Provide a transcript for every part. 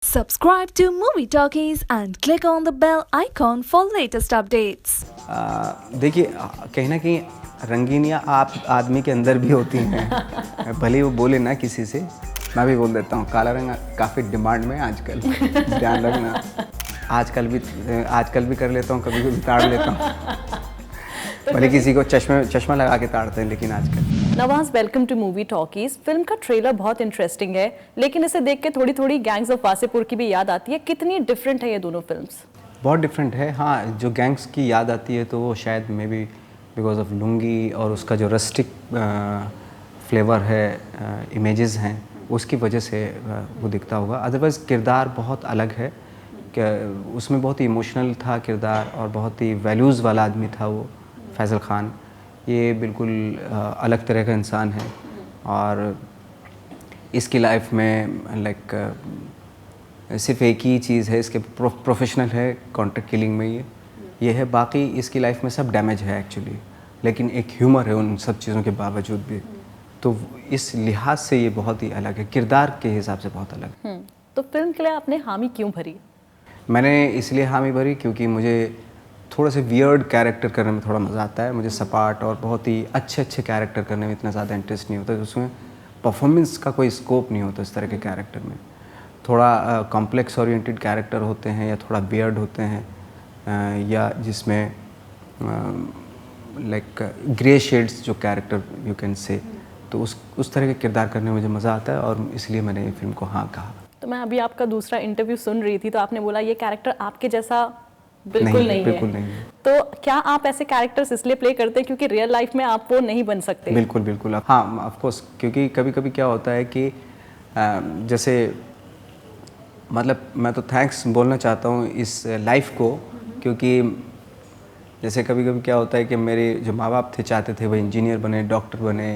Subscribe to Movie Talkies and click on the bell icon for latest updates. देखिए कहीं ना कहीं रंगीनियाँ आप आदमी के अंदर भी होती हैं भले वो बोले ना किसी से। मैं भी बोल देता हूँ काला रंग काफ़ी डिमांड में है आजकल। ध्यान रखना। आजकल भी कर लेता हूँ, कभी कभी ताड़ लेता हूँ। भले किसी को चश्मा लगा के ताड़ते हैं, लेकिन आजकल। Nawaz, welcome to Movie Talkies. Film का ट्रेलर बहुत इंटरेस्टिंग है, लेकिन इसे देख के थोड़ी थोड़ी गैंग्स ऑफ वासेपुर की भी याद आती है। कितनी डिफरेंट है ये दोनों फिल्म्स? बहुत डिफरेंट है। हाँ, जो गैंग्स की याद आती है तो वो शायद may be because of lungi और उसका जो रस्टिक फ्लेवर है, इमेजेस हैं, उसकी वजह से वो दिखता होगा। अदरवाइज़ किरदार बहुत अलग है, उसमें बहुत ही इमोशनल था किरदार और बहुत ही वैल्यूज़ वाला आदमी था वो फैज़ल ख़ान। ये बिल्कुल अलग तरह का इंसान है और इसकी लाइफ में लाइक सिर्फ एक ही चीज़ है, इसके प्रोफेशनल है कॉन्ट्रैक्ट किलिंग में ये है। बाकी इसकी लाइफ में सब डैमेज है एक्चुअली, लेकिन एक ह्यूमर है उन सब चीज़ों के बावजूद भी। तो इस लिहाज से ये बहुत ही अलग है, किरदार के हिसाब से बहुत अलग। तो फिल्म के लिए आपने हामी क्यों भरी? मैंने इसलिए हामी भरी क्योंकि मुझे थोड़ा से वियर्ड कैरेक्टर करने में थोड़ा मज़ा आता है। मुझे सपाट और बहुत ही अच्छे कैरेक्टर करने में इतना ज़्यादा इंटरेस्ट नहीं होता। उसमें परफॉर्मेंस का कोई स्कोप नहीं होता इस तरह के कैरेक्टर में। थोड़ा कॉम्प्लेक्स ओरिएंटेड कैरेक्टर होते हैं या थोड़ा वियर्ड होते हैं या जिसमें लाइक ग्रे शेड्स जो कैरेक्टर यू कैन से, तो उस तरह के किरदार करने में मुझे मज़ा आता है और इसलिए मैंने ये फिल्म को हाँ कहा। तो मैं अभी आपका दूसरा इंटरव्यू सुन रही थी तो आपने बोला ये कैरेक्टर आपके जैसा बिल्कुल नहीं है। तो क्या आप ऐसे कैरेक्टर्स इसलिए प्ले करते हैं क्योंकि रियल लाइफ में आप वो नहीं बन सकते? बिल्कुल। हाँ, ऑफ कोर्स, क्योंकि कभी कभी क्या होता है कि जैसे मतलब मैं तो थैंक्स बोलना चाहता हूँ इस लाइफ को, क्योंकि जैसे कभी कभी क्या होता है कि मेरे जो माँ बाप थे चाहते थे वो इंजीनियर बने, डॉक्टर बने,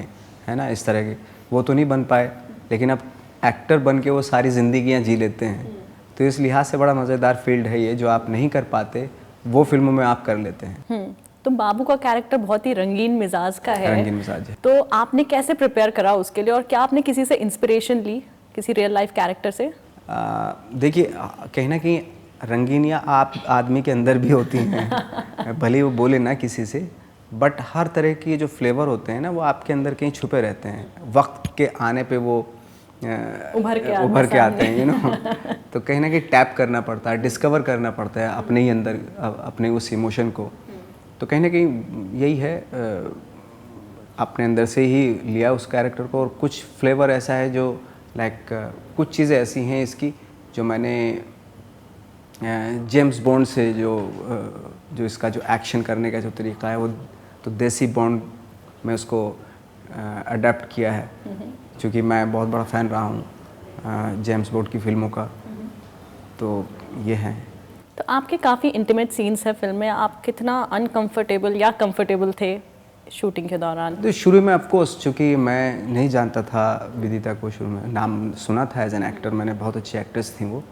है ना, इस तरह के। वो तो नहीं बन पाए, लेकिन अब एक्टर बन के वो सारी ज़िंदगियाँ जी लेते हैं। तो इस लिहाज से बड़ा मज़ेदार फील्ड है ये, जो आप नहीं कर पाते वो फिल्मों में आप कर लेते हैं। तो बाबू का कैरेक्टर बहुत ही रंगीन मिजाज का है। रंगीन मिजाज है। तो आपने कैसे प्रिपेयर करा उसके लिए और क्या आपने किसी से इंस्पिरेशन ली, किसी रियल लाइफ कैरेक्टर से? देखिए कहीं ना कहीं रंगीनियाँ आप आदमी के अंदर भी होती हैं भले वो बोले ना किसी से, बट हर तरह की जो फ्लेवर होते हैं ना वो आपके अंदर कहीं छुपे रहते हैं। वक्त के आने पे वो उभर के आते हैं, यू नो। तो कहीं ना कहीं टैप करना पड़ता है, डिस्कवर करना पड़ता है अपने ही अंदर अपने उस इमोशन को। तो कहीं ना कहीं यही है, अपने अंदर से ही लिया उस कैरेक्टर को। और कुछ फ्लेवर ऐसा है जो लाइक कुछ चीज़ें ऐसी हैं इसकी जो मैंने जेम्स बॉन्ड से जो इसका जो एक्शन करने का जो तरीका है वो तो देसी बॉन्ड में उसको अडेप्ट किया है, क्योंकि मैं बहुत बड़ा फ़ैन रहा हूँ जेम्स बॉन्ड की फ़िल्मों का। तो ये है। तो आपके काफ़ी इंटीमेट सीन्स हैं फिल्म में, आप कितना अनकंफर्टेबल या कंफर्टेबल थे शूटिंग के दौरान? तो शुरू में ऑफकोर्स, चूँकि मैं नहीं जानता था विदिता को, शुरू में नाम सुना था एज एन एक्टर, मैंने बहुत अच्छी एक्ट्रेस थी वो,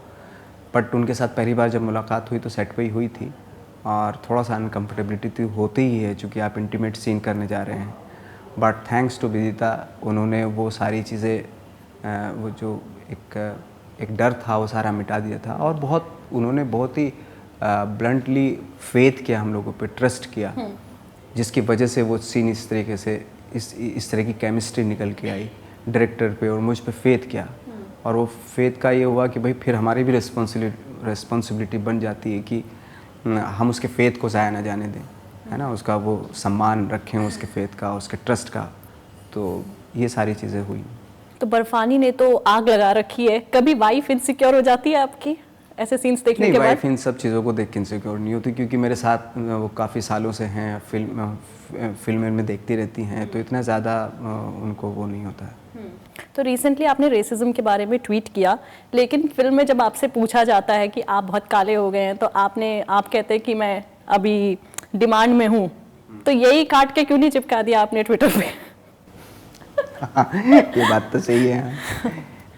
बट उनके साथ पहली बार जब मुलाकात हुई तो सेट पे ही हुई थी और थोड़ा सा अनकम्फर्टेबिलिटी तो होती ही है चूँकि आप इंटीमेट सीन करने जा रहे हैं। बट थैंक्स टू विदिता, उन्होंने वो सारी चीज़ें, वो जो एक डर था वो सारा मिटा दिया था और उन्होंने बहुत ही ब्लंटली फेथ किया हम लोगों पे, ट्रस्ट किया, जिसकी वजह से वो सीन इस तरीके से इस तरह की केमिस्ट्री निकल के आई डायरेक्टर पे और मुझ पे फेथ किया। और वो फेथ का ये हुआ कि भाई फिर हमारी भी रिस्पॉन्सिबिलिटी बन जाती है कि हम उसके फेथ को ज़ाया ना जाने दें, है ना, उसका वो सम्मान रखें, उसके फेथ का, उसके ट्रस्ट का। तो ये सारी चीज़ें हुई। तो बर्फानी ने तो आग लगा रखी है, कभी वाइफ इनसिक्योर हो जाती है आपकी ऐसे सीन्स देखने के बाद? वाइफ इन सब चीज़ों को देख के इनसिक्योर नहीं होती, क्योंकि मेरे साथ वो काफ़ी सालों से हैं, फिल्म में देखती रहती हैं, तो इतना ज़्यादा उनको वो नहीं होता है। तो रिसेंटली आपने रेसिज्म के बारे में ट्वीट किया, लेकिन फिल्म में जब आपसे पूछा जाता है कि आप बहुत काले हो गए हैं तो आप कहते हैं कि मैं अभी डिमांड में हूँ, तो यही काट के क्यों नहीं चिपका दिया आपने ट्विटर पे? ये बात तो सही है,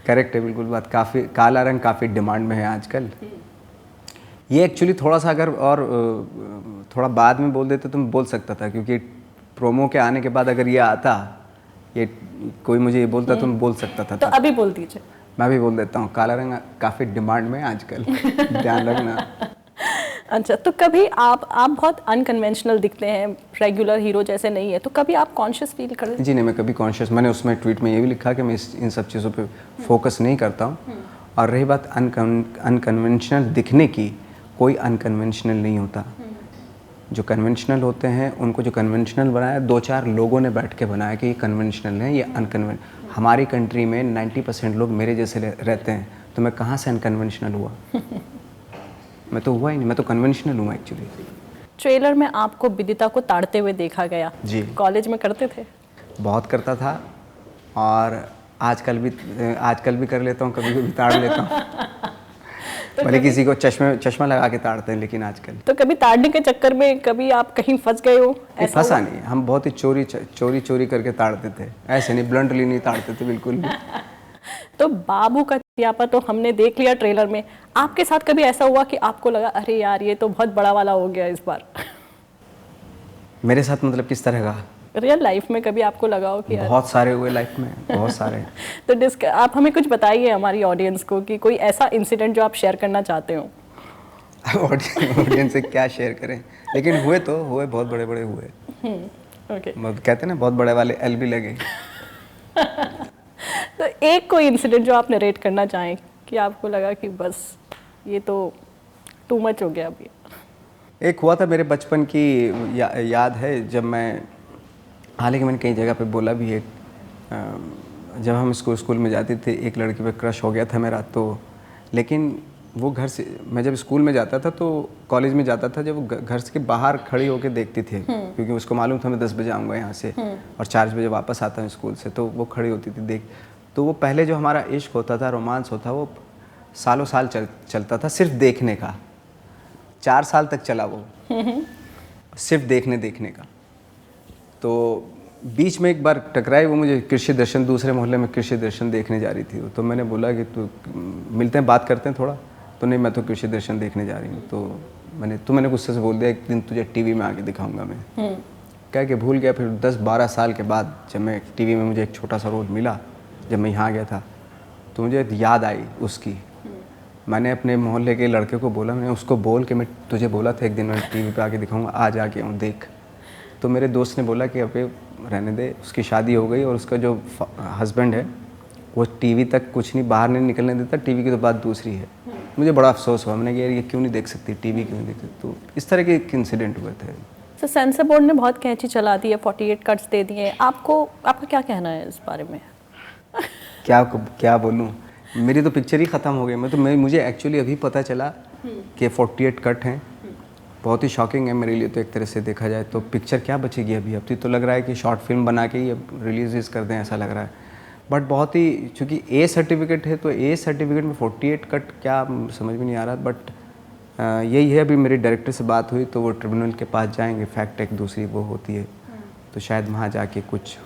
करेक्ट है बिल्कुल बात। काफ़ी काला रंग काफ़ी डिमांड में है आजकल। ये एक्चुअली थोड़ा सा अगर और थोड़ा बाद में बोल देते तो मैं बोल सकता था, क्योंकि प्रोमो के आने के बाद अगर ये आता, ये कोई मुझे ये बोलता तो मैं बोल सकता था। तो अभी बोल दीजिए। मैं भी बोल देता हूँ काला रंग काफ़ी डिमांड में है आजकल, ध्यान रखना। अच्छा, तो कभी आप बहुत अनकन्वेंशनल दिखते हैं, रेगुलर हीरो जैसे नहीं है, तो कभी आप कॉन्शियस फील करते हैं? जी नहीं, मैं कभी कॉन्शियस, मैंने उसमें ट्वीट में ये भी लिखा कि मैं इन सब चीज़ों पे फोकस नहीं करता हूँ। और रही बात अनकन्वेंशनल दिखने की, कोई अनकन्वेंशनल नहीं होता। जो कन्वेंशनल होते हैं उनको जो कन्वेंशनल बनाया 2-4 लोगों ने बैठ के बनाया कि ये कन्वेंशनल है, ये हमारी कंट्री में 90% लोग मेरे जैसे रहते हैं, तो मैं कहाँ से अनकन्वेंशनल हुआ? मैं तो हुआ ही नहीं, मैं तो कन्वेंशनल हूँ एक्चुअली। ट्रेलर में आपको विदिता को ताड़ते हुए देखा गया जी। कॉलेज में करते थे? बहुत करता था, और आजकल भी कर लेता हूँ, कभी कभी ताड़ लेता हूँ। भले किसी को चश्मा लगा के ताड़ते हैं, लेकिन आजकल तो कभी ताड़ने के चक्कर में कभी आप कहीं फंस गए हो? ऐसा फंसा हुआ? नहीं, हम बहुत ही चोरी करके ताड़ते थे, ऐसे नहीं ब्लंटली नहीं ताड़ते थे बिल्कुल भी। तो बाबू का चियापा तो हमने देख लिया ट्रेलर में, आपके साथ कभी ऐसा हुआ कि आपको लगा अरे यार ये तो बहुत बड़ा वाला हो गया इस बार? मेरे साथ मतलब किस तरह का? रियल लाइफ में कभी आपको लगा हो कि यार? बहुत सारे हुए लाइफ में, बहुत सारे। तो आप हमें कुछ बताइए हमारी ऑडियंस को कि कोई ऐसा इंसिडेंट जो आप शेयर करना चाहते हो। ऑडियंस से क्या शेयर करें, लेकिन हुए बहुत बड़े बड़े हुए। ओके। कहते हैं ना, बहुत बड़े वाले एल भी लगे। तो एक कोई इंसिडेंट जो आप नरेट करना चाहें कि आपको लगा कि बस ये तो टू मच हो गया अभी? एक हुआ था मेरे बचपन की याद है, जब मैं, हालांकि मैंने कई जगह पे बोला भी है, जब हम स्कूल में जाते थे, एक लड़की पे क्रश हो गया था मेरा, तो लेकिन वो घर से, मैं जब स्कूल में जाता था तो कॉलेज में जाता था, जब वो घर से बाहर खड़ी होकर देखती थी, क्योंकि उसको मालूम था मैं 10 बजे आऊँगा यहाँ से और 4 बजे वापस आता हूँ स्कूल से, तो वो खड़ी होती थी देख। तो वो पहले जो हमारा इश्क होता था, रोमांस होता, वो सालों साल चलता था, सिर्फ देखने का। 4 साल तक चला वो, सिर्फ देखने का। तो बीच में एक बार टकराई वो मुझे, कृषि दर्शन, दूसरे मोहल्ले में कृषि दर्शन देखने जा रही थी वो। तो मैंने बोला कि तू मिलते हैं, बात करते हैं थोड़ा। तो नहीं, मैं तो कृषि दर्शन देखने जा रही हूँ। तो मैंने गुस्से से बोल दिया, एक दिन तुझे टीवी में आके दिखाऊंगा मैं। कह के भूल गया। फिर 10-12 साल के बाद जब मैं टीवी में, मुझे एक छोटा सा रोल मिला, जब मैं यहाँ गया था, तो मुझे याद आई उसकी। मैंने अपने मोहल्ले के लड़के को बोला, मैंने उसको बोल के मैं तुझे बोला था एक दिन मैं टीवी पे आके दिखाऊंगा, आज आके हूँ देख। तो मेरे दोस्त ने बोला कि अबे रहने दे, उसकी शादी हो गई और उसका जो हस्बैंड है वो टीवी तक कुछ नहीं, बाहर नहीं निकलने देता, टीवी की तो बात दूसरी है। मुझे बड़ा अफसोस हुआ, मैंने कहा यार ये क्यों नहीं देख सकती, टीवी क्यों नहीं देख सकती। तो इस तरह के इंसिडेंट हुए थे। तो सेंसर बोर्ड ने बहुत कैंची चला दी है, 48 कट्स दे दिए। आपका क्या कहना है इस बारे में? क्या बोलूँ, मेरी तो पिक्चर ही ख़त्म हो गई। मुझे एक्चुअली अभी पता चला कि 48 कट हैं। बहुत ही शॉकिंग है मेरे लिए तो, एक तरह से देखा जाए तो। पिक्चर क्या बचेगी अभी तो लग रहा है कि शॉर्ट फिल्म बना के ही अब रिलीज कर दें, ऐसा लग रहा है। बट बहुत ही, चूँकि ए सर्टिफिकेट है तो ए सर्टिफिकेट में 48 कट क्या समझ में नहीं आ रहा। बट यही है, अभी मेरी डायरेक्टर से बात हुई तो वो ट्रिब्यूनल के पास जाएंगे, फैक्ट एक दूसरी वो होती है, तो शायद वहाँ जाके कुछ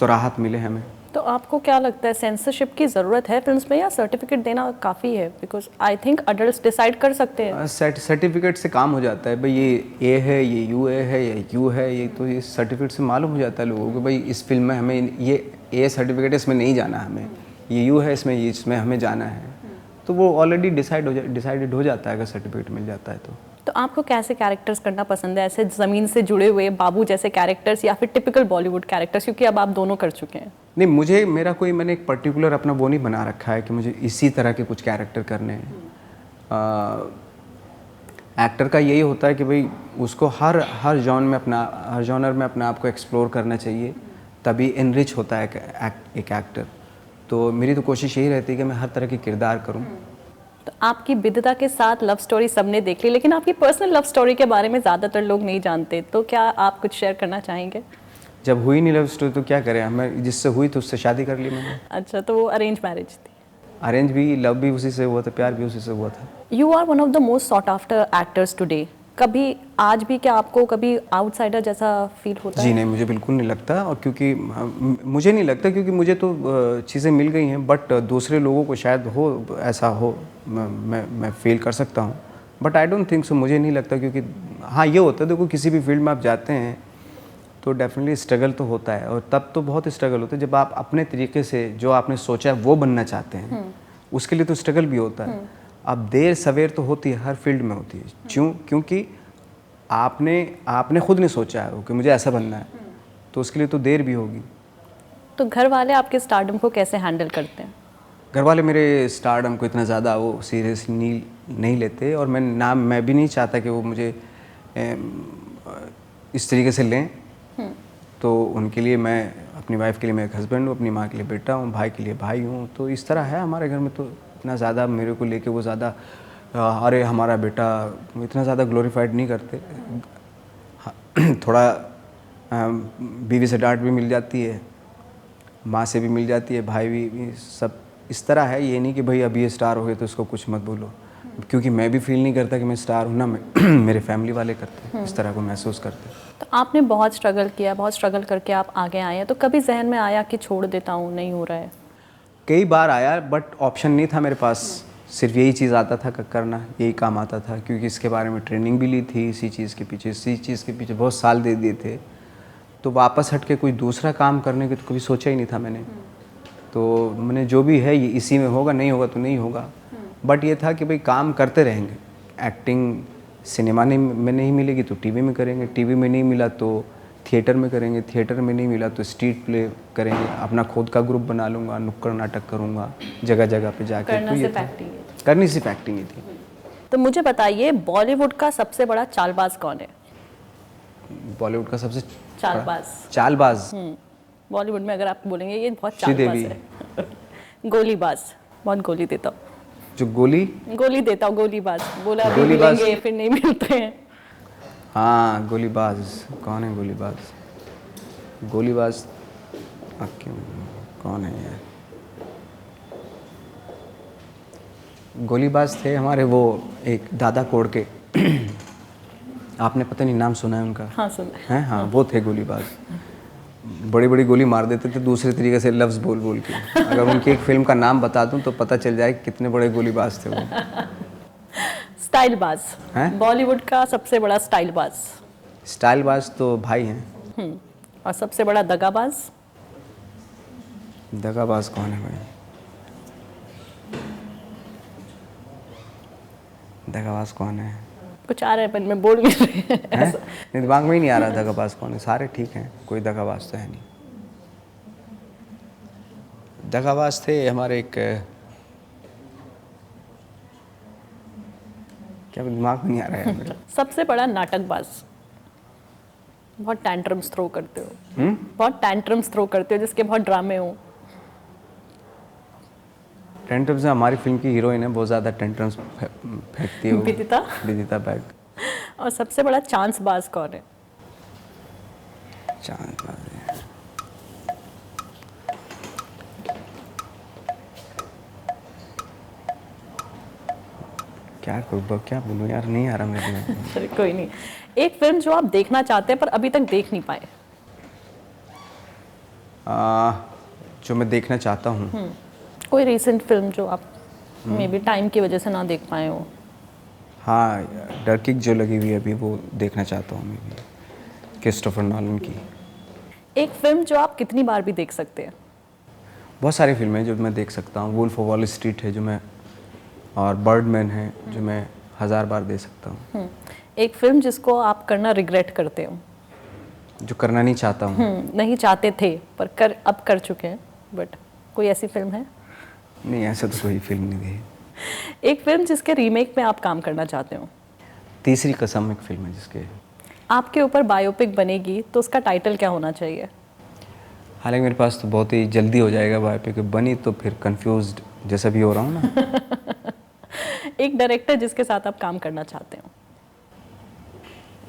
तो राहत मिले हमें। तो आपको क्या लगता है, सेंसरशिप की ज़रूरत है फिल्म्स में या सर्टिफिकेट देना काफ़ी है? Because I think adult decide कर सकते हैं। सर्टिफिकेट से काम हो जाता है भाई, ये ए है, ये यू ए है, ये यू है, ये तो ये सर्टिफिकेट से मालूम हो जाता है लोगों को भाई इस फिल्म में हमें ये ए सर्टिफिकेट, इसमें नहीं जाना हमें, ये यू है, इसमें हमें जाना है। तो वो ऑलरेडी डिसाइडेड हो जाता है अगर सर्टिफिकेट मिल जाता है तो। तो आपको कैसे कैरेक्टर्स करना पसंद है, ऐसे ज़मीन से जुड़े हुए बाबू जैसे कैरेक्टर्स या फिर टिपिकल बॉलीवुड कैरेक्टर्स, क्योंकि अब आप दोनों कर चुके हैं? नहीं, मैंने एक पर्टिकुलर अपना वो नहीं बना रखा है कि मुझे इसी तरह के कुछ कैरेक्टर करने हैं। एक्टर का यही होता है कि भाई उसको हर जॉनर में अपने आप को एक्सप्लोर करना चाहिए, तभी इनरिच होता है एक एक्टर। तो मेरी तो कोशिश यही रहती है कि मैं हर तरह के किरदार करूं। तो आपकी विदिता के साथ लव स्टोरी सबने देख ली, लेकिन आपकी पर्सनल लव स्टोरी के बारे में ज़्यादातर लोग नहीं जानते, तो क्या आप कुछ शेयर करना चाहेंगे? जब हुई नहीं लव स्टोरी तो क्या करें, मैं जिससे हुई तो उससे शादी कर ली मैंने। अच्छा, तो वो अरेंज मैरिज थी? अरेंज भी, लव भी उसी से हुआ था, प्यार भी उसी से हुआ था। You are one of the most sought after actors today. कभी आज भी क्या आपको कभी आउटसाइडर जैसा फील होता है? जी नहीं, मुझे बिल्कुल नहीं लगता। और क्योंकि मुझे नहीं लगता, क्योंकि मुझे तो चीज़ें मिल गई हैं, बट दूसरे लोगों को शायद हो ऐसा हो, मैं फील कर सकता हूँ, but I don't think so. मुझे नहीं लगता, क्योंकि हाँ ये होता है, देखो किसी भी फील्ड में आप जाते हैं तो डेफिनेटली स्ट्रगल तो होता है, और तब तो बहुत स्ट्रगल होता है जब आप अपने तरीके से जो आपने सोचा है वो बनना चाहते हैं, उसके लिए तो स्ट्रगल भी होता है। अब देर सवेर तो होती है, हर फील्ड में होती है। क्योंकि आपने खुद नहीं सोचा है कि मुझे ऐसा बनना है, तो उसके लिए तो देर भी होगी। तो घर वाले आपके स्टारडम को कैसे हैंडल करते हैं? घर वाले मेरे स्टारडम को इतना ज़्यादा वो सीरियसली नहीं लेते, और मैं भी नहीं चाहता कि वो मुझे इस तरीके से लें। तो उनके लिए मैं, अपनी वाइफ के लिए मैं एक हस्बैंड हूँ, अपनी माँ के लिए बेटा हूँ, भाई के लिए भाई हूँ। तो इस तरह है हमारे घर में। तो इतना ज़्यादा मेरे को लेके वो ज़्यादा अरे हमारा बेटा, इतना ज़्यादा ग्लोरीफाइड नहीं करते। थोड़ा बीवी से डांट भी मिल जाती है, माँ से भी मिल जाती है, भाई भी सब इस तरह है। ये नहीं कि भाई अभी ये स्टार हो गए तो उसको कुछ मत बोलो, क्योंकि मैं भी फील नहीं करता कि मैं स्टार हूँ ना, मेरे फैमिली वाले करते हैं, इस तरह को महसूस करते हैं। तो आपने बहुत स्ट्रगल किया, बहुत स्ट्रगल करके आप आगे आए हैं, तो कभी जहन में आया कि छोड़ देता हूँ, नहीं हो रहा है? कई बार आया, बट ऑप्शन नहीं था मेरे पास। सिर्फ यही चीज़ आता था करना, यही काम आता था, क्योंकि इसके बारे में ट्रेनिंग भी ली थी, इसी चीज़ के पीछे बहुत साल दे दिए थे। तो वापस हट के कोई दूसरा काम करने की तो कभी सोचा ही नहीं था मैंने। तो मैंने जो भी है ये इसी में होगा, नहीं होगा तो नहीं होगा। बट ये था कि भाई काम करते रहेंगे। एक्टिंग सिनेमा में नहीं मिलेगी तो टीवी में करेंगे, टीवी में नहीं मिला तो थिएटर में करेंगे, थिएटर में नहीं मिला तो स्ट्रीट प्ले करेंगे, अपना खुद का ग्रुप बना लूँगा, नुक्कड़ नाटक करूँगा जगह जगह पे जाकर। करना तो ये सिर्फ था, एक्टिंग है। करनी सिर्फ एक्टिंग ही थी। तो मुझे बताइए, बॉलीवुड का सबसे बड़ा चालबाज कौन है? बॉलीवुड का सबसे चालबाज। बॉलीवुड में अगर आप बोलेंगे ये बहुत चालबाज है। गोलीबाज, बहुत गोली देता हूँ। जो गोली देता हूँ, गोलीबाज बोला अभी गोलीबाज। मिलेंगे फिर नहीं मिलते हैं। हाँ, गोलीबाज कौन है? गोलीबाज कौन है यार? गोलीबाज थे हमारे वो एक दादा कोड़ के। आपने पता नहीं नाम सुना है उनका? हाँ सुना है। हाँ, वो थे गोलीबाज। बड़ी बड़ी गोली मार देते थे दूसरे तरीके से, लफ्ज़ बोल बोल के। अगर उनकी एक फिल्म का नाम बता दूं तो पता चल जाए कितने बड़े गोलीबाज थे वो। स्टाइलबाज, बॉलीवुड का सबसे बड़ा स्टाइलबाज तो भाई हैं। और सबसे बड़ा दगाबाज? दगाबाज कौन है भाई? दगाबाज कौन है? कुछ आ रहा है पर मैं बोल नहीं रही है? नहीं, दिमाग में ही नहीं आ रहा दगाबाज कौन है। सारे ठीक हैं, कोई दगाबाज तो है नहीं। दगाबाज थे हमारे एक, क्या दिमाग में नहीं आ रहा है मेरे। सबसे बड़ा नाटकबाज? बहुत टैंट्रम्स थ्रो करते हो, जिसके बहुत ड्रामे हो। टेंट्रम्स हमारी फिल्म की हीरोइन है, बहुत ज़्यादा टेंट्रम्स फेंकती है वो। विदिता बैग। और सबसे बड़ा चांसबाज कौन है? चांसबाज क्या बोलूं यार, नहीं आ रहा मेरे दिमाग में। कोई नहीं। एक फिल्म जो आप देखना चाहते हैं पर अभी तक देख नहीं पाए? जो मैं देखना चाहता हूँ, कोई रीसेंट फिल्म जो आप मे बी टाइम की वजह से ना देख पाए हो? हाँ, डर्किक जो लगी हुई है अभी, वो देखना चाहता हूँ मैं भी, क्रिस्टोफर नॉलन की। एक फिल्म जो आप कितनी बार भी देख सकते हैं? बहुत सारी फिल्में हैं जो मैं देख सकता हूँ। वुल्फ ऑफ वॉल स्ट्रीट है जो मैं, और बर्डमैन है जो मैं 1000 बार दे सकता हूँ। एक फिल्म जिसको आप करना रिग्रेट करते हो? जो करना नहीं चाहता हूँ। नहीं चाहते थे पर अब कर चुके हैं, बट कोई ऐसी फिल्म है? नहीं, ऐसा तो कोई फिल्म नहीं है। एक फिल्म जिसके रीमेक में आप काम करना चाहते हो? तीसरी कसम एक फिल्म है जिसके। आपके ऊपर बायोपिक बनेगी तो उसका टाइटल क्या होना चाहिए? हालांकि मेरे पास तो बहुत ही जल्दी हो जाएगा बायोपिक, बनी तो फिर कंफ्यूज्ड जैसा भी हो रहा हूँ ना। एक डायरेक्टर जिसके साथ आप काम करना चाहते हो?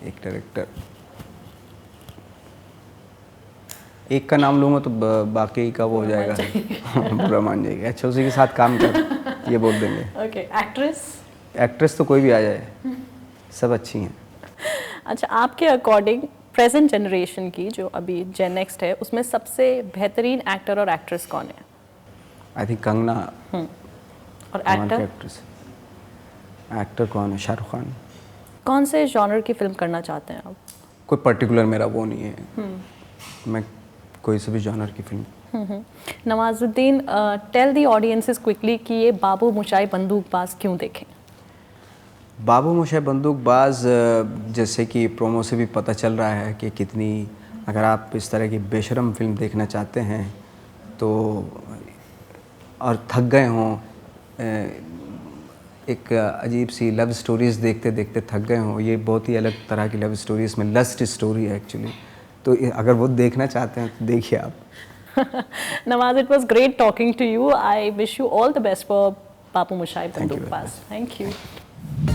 एक डायरेक्टर, एक का नाम लूँगा तो बाकी का वो हो जाएगा। बुरा मान जाएगा। अच्छा, उसी के साथ काम कर, ये बोल देंगे। ओके। एक्ट्रेस? एक्ट्रेस तो कोई भी आ जाए, सब अच्छी हैं। अच्छा, आपके अकॉर्डिंग प्रेजेंट जनरेशन की जो अभी जेन नेक्स्ट है, उसमें सबसे बेहतरीन एक्टर और एक्ट्रेस कौन है? I think Kangana. और एक्टर? एक्टर कौन है? शाहरुख खान। कौन से जॉनर की फिल्म करना चाहते हैं आप? कोई पर्टिकुलर मेरा वो नहीं है, मैं कोई से भी जॉनर की film. Nawazuddin, tell the audiences quickly कि ये बाबू मोशाई बंदूकबाज क्यों देखें। बाबू मोशाई बंदूकबाज, जैसे कि प्रोमो से भी पता चल रहा है कि कितनी, अगर आप इस तरह की बेशरम फिल्म देखना चाहते हैं तो, और थक गए हों, एक अजीब सी लव स्टोरीज़ देखते देखते थक गए हों, ये बहुत ही अलग तरह की लव स्टोरी, इसमें लस्ट स्टोरी है एक्चुअली, तो अगर वो देखना चाहते हैं तो देखिए आप। Nawaz, it was great talking to you. I wish you all the best for Babu Moshai Thank you very Bandukbaz. Thank you.